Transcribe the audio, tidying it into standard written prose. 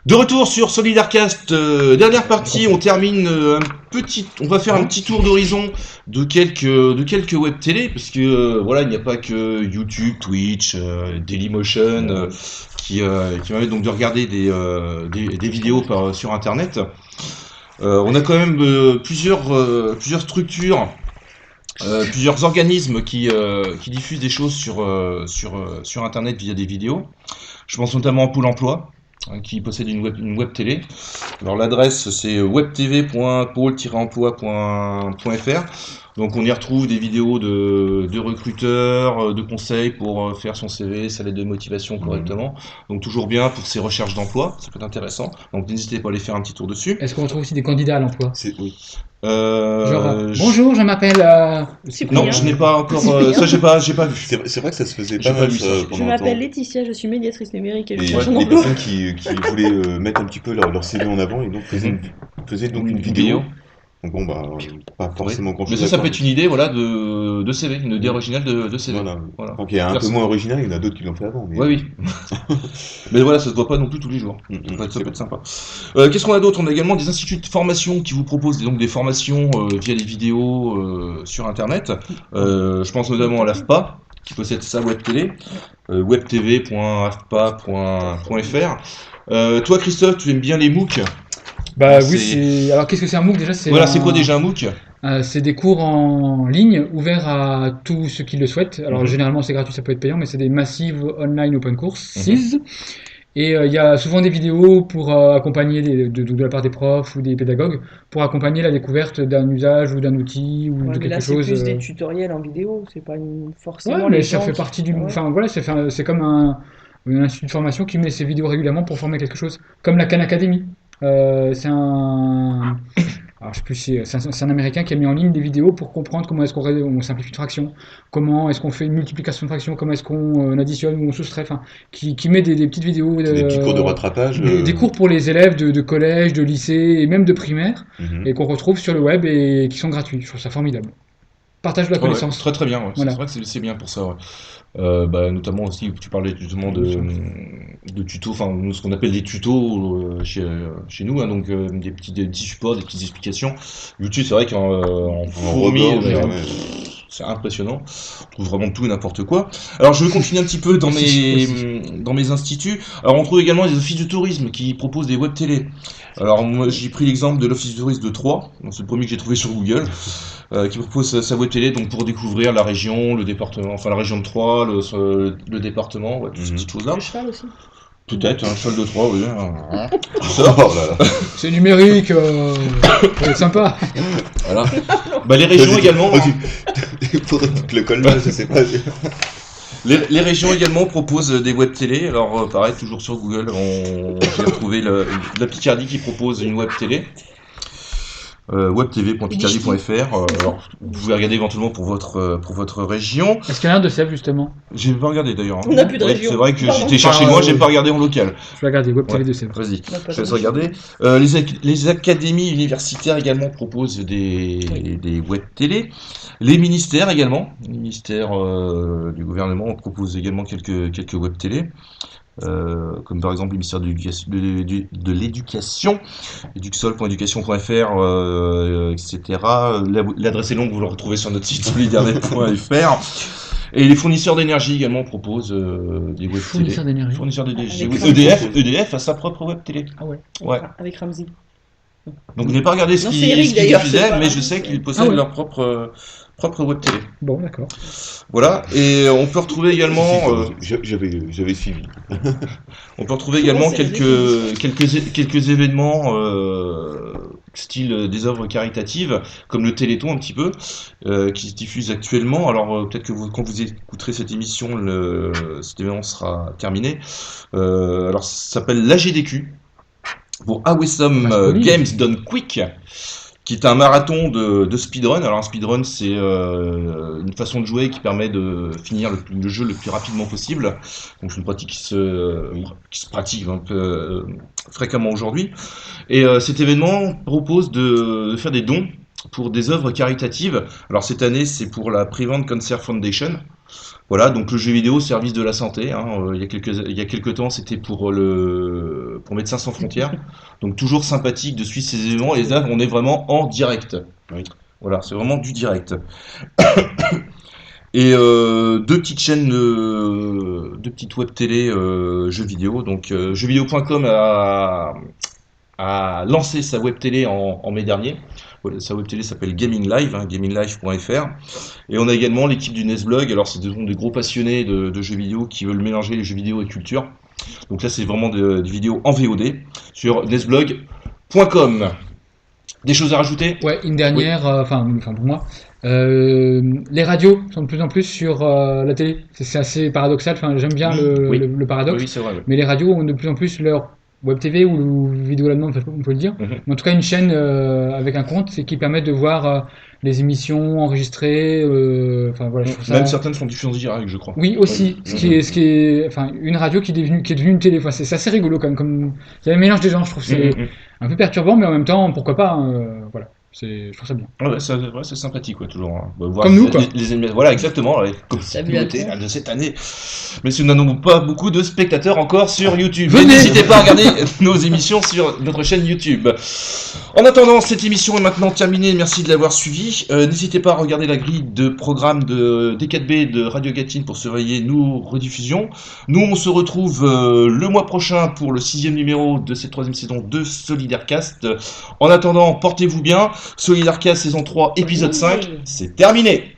De retour sur Solidarcast, dernière partie, on termine on va faire un petit tour d'horizon de quelques web télé, parce que voilà, il n'y a pas que YouTube, Twitch, Dailymotion qui permettent donc de regarder des vidéos sur Internet. On a quand même plusieurs structures, plusieurs organismes qui diffusent des choses sur Internet via des vidéos. Je pense notamment à Pôle Emploi, qui possède une web télé. Alors l'adresse c'est webtv.pôle-emploi.fr. Donc on y retrouve des vidéos de recruteurs, de conseils pour faire son CV, sa lettre de motivation correctement. Donc toujours bien pour ses recherches d'emploi, ça peut être intéressant. Donc n'hésitez pas à aller faire un petit tour dessus. Est-ce qu'on retrouve aussi des candidats à l'emploi? Oui. Bonjour, je m'appelle. Non, je n'ai pas encore. Ça, j'ai pas vu. C'est vrai que ça se faisait J'ai pas pas mal. vu ça. Je m'appelle Laetitia, je suis médiatrice numérique et je Et cherche un des emploi. personnes qui voulaient mettre un petit peu leur CV en avant et donc faisaient donc une vidéo. Donc bon, bah, pas forcément Mais grand-chose. ça peut être une idée, voilà, de CV, une idée originale de CV. Voilà. Donc il y a un peu moins original, il y en a d'autres qui l'ont fait avant. Mais... Oui. Mais voilà, ça se voit pas non plus tous les jours. Ça peut être sympa. Qu'est-ce qu'on a d'autre? On a également des instituts de formation qui vous proposent donc des formations via des vidéos sur Internet. Je pense notamment à l'AFPA, qui possède sa web télé, webtv.afpa.fr. Toi, Christophe, tu aimes bien les MOOC? Bah oui, c'est. Alors qu'est-ce que c'est un MOOC déjà? C'est quoi déjà un MOOC? C'est des cours en ligne ouverts à tous ceux qui le souhaitent. Alors généralement c'est gratuit, ça peut être payant, mais c'est des Massive Online Open Courses. Et il y a souvent des vidéos pour accompagner de la part des profs ou des pédagogues pour accompagner la découverte d'un usage ou d'un outil ou de Mais là, quelque c'est chose. plus des tutoriels en vidéo, c'est pas forcément Ouais, mais les ça gens fait qui- partie du. Ouais. Enfin voilà, c'est comme un institut de formation qui met ses vidéos régulièrement pour former quelque chose. Comme la Khan Academy. C'est un. Alors, je sais plus si c'est un Américain qui a mis en ligne des vidéos pour comprendre comment est-ce on simplifie une fraction, comment est-ce qu'on fait une multiplication de fraction, comment est-ce qu'on additionne ou on soustrait, enfin, qui met des petites vidéos. Des petits cours de rattrapage. Des cours pour les élèves de collège, de lycée et même de primaire, et qu'on retrouve sur le web et qui sont gratuits. Je trouve ça formidable. Partage de la connaissance. Très très bien, ouais. Voilà. C'est vrai que c'est bien pour ça. Ouais. Notamment aussi, tu parlais justement de tutos, enfin ce qu'on appelle des tutos chez nous, hein, donc des petits supports, des petites explications. YouTube, c'est vrai qu'en fourmi, c'est impressionnant. On trouve vraiment tout et n'importe quoi. Alors je vais continuer un petit peu dans mes instituts. Alors on trouve également des offices de tourisme qui proposent des web télé. Alors moi j'ai pris l'exemple de l'office de tourisme de Troyes, c'est le premier que j'ai trouvé sur Google. Qui propose sa web télé donc pour découvrir la région, le département, enfin la région de Troyes, le département, ouais, toutes ces petites choses-là. Le cheval aussi. Peut-être un cheval de Troyes, oui. C'est numérique, ça va être sympa. Voilà. Les régions également. Il faudrait que le col là, je sais pas. Les régions également proposent des web télé. Alors pareil, toujours sur Google, j'ai retrouvé la Picardie qui propose une web télé. webtv.picardie.fr. Alors, vous pouvez regarder éventuellement pour votre région. Est-ce qu'il y en a un de Sèvres justement? J'ai pas regardé d'ailleurs. On n'a plus de région. C'est vrai que Pardon. j'étais cherché loin, j'ai pas regardé en local. Je vais regarder Web TV de Sèvres. Vas-y, On n'a pas je laisse de regarder. Les académies universitaires également proposent des web télé. Les ministères également. Les ministères du gouvernement proposent également quelques web télé. Comme par exemple le ministère de l'éducation, eduxol.education.fr, etc. L'adresse est longue, vous le retrouvez sur notre site solidarnet.fr. Et les fournisseurs d'énergie également proposent des web télé. Fournisseurs d'énergie. Oui, EDF a sa propre web télé. Ah ouais. Ouais. Avec Ramsey. Donc je n'ai pas regardé ce Non, qu'ils c'est Eric, d'ailleurs, diffusaient, c'est pas mais je Ramsey. sais qu'ils possèdent leur propre web télé. Bon, d'accord. Voilà, et on peut retrouver également. J'avais suivi. On peut retrouver également c'est quelques événements style des œuvres caritatives, comme le Téléthon un petit peu, qui se diffuse actuellement. Alors peut-être que quand vous écouterez cette émission, cet événement sera terminé. Alors ça s'appelle l'AGDQ, pour Awesome Games Done Quick, qui est un marathon de speedrun. Alors un speedrun, c'est une façon de jouer qui permet de finir le jeu le plus rapidement possible. Donc c'est une pratique qui se pratique un peu fréquemment aujourd'hui. Et cet événement propose de faire des dons pour des œuvres caritatives. Alors cette année, c'est pour la Prevent Cancer Foundation. Voilà, donc le jeu vidéo, service de la santé. Hein, il y a quelques temps, c'était pour Médecins sans frontières. Donc toujours sympathique de suivre ces événements. Et là, on est vraiment en direct. Oui. Voilà, c'est vraiment du direct. Et deux petites chaînes, deux petites web télé jeux vidéo. Donc jeuxvideo.com a lancé sa web télé en mai dernier. Voilà, sa web télé s'appelle Gaming Live, hein, gaminglive.fr. Et on a également l'équipe du Nesblog. Alors c'est des gros passionnés de jeux vidéo qui veulent mélanger les jeux vidéo et culture. Donc là c'est vraiment des vidéos en VOD sur nesblog.com. Des choses à rajouter? Ouais, une dernière, enfin pour moi, les radios sont de plus en plus sur la télé. C'est assez paradoxal. Enfin, j'aime bien Oui. le paradoxe. Oui, c'est vrai. Mais les radios ont de plus en plus leur web TV ou vidéo à la demande, on peut le dire. Mhm. Mais en tout cas, une chaîne avec un compte, c'est qui permet de voir les émissions enregistrées. Enfin voilà, je trouve ça. Même certaines sont diffusées en direct, je crois. Oui, aussi. Oui. Ce qui est, enfin, une radio qui est devenue une télé. Enfin, c'est assez rigolo quand même. Il y a un mélange des genres. Je trouve que c'est un peu perturbant, mais en même temps, pourquoi pas. Voilà, je trouve ça bien. Ouais, c'est sympathique, ouais, toujours. Hein. Bah, voir Comme nous, quoi. Voilà, exactement. Ouais, comme cette Salut à nouveauté toi. de cette année. Mais nous n'avons pas beaucoup de spectateurs encore sur YouTube. Venez. Mais n'hésitez pas à regarder nos émissions sur notre chaîne YouTube. En attendant, cette émission est maintenant terminée. Merci de l'avoir suivie. N'hésitez pas à regarder la grille de programme de D4B de Radio Gatine pour surveiller nos rediffusions. Nous, on se retrouve le mois prochain pour le 6e numéro de cette 3e saison de Solidarcast. En attendant, portez-vous bien. Solidarcast saison 3, épisode 5, c'est terminé.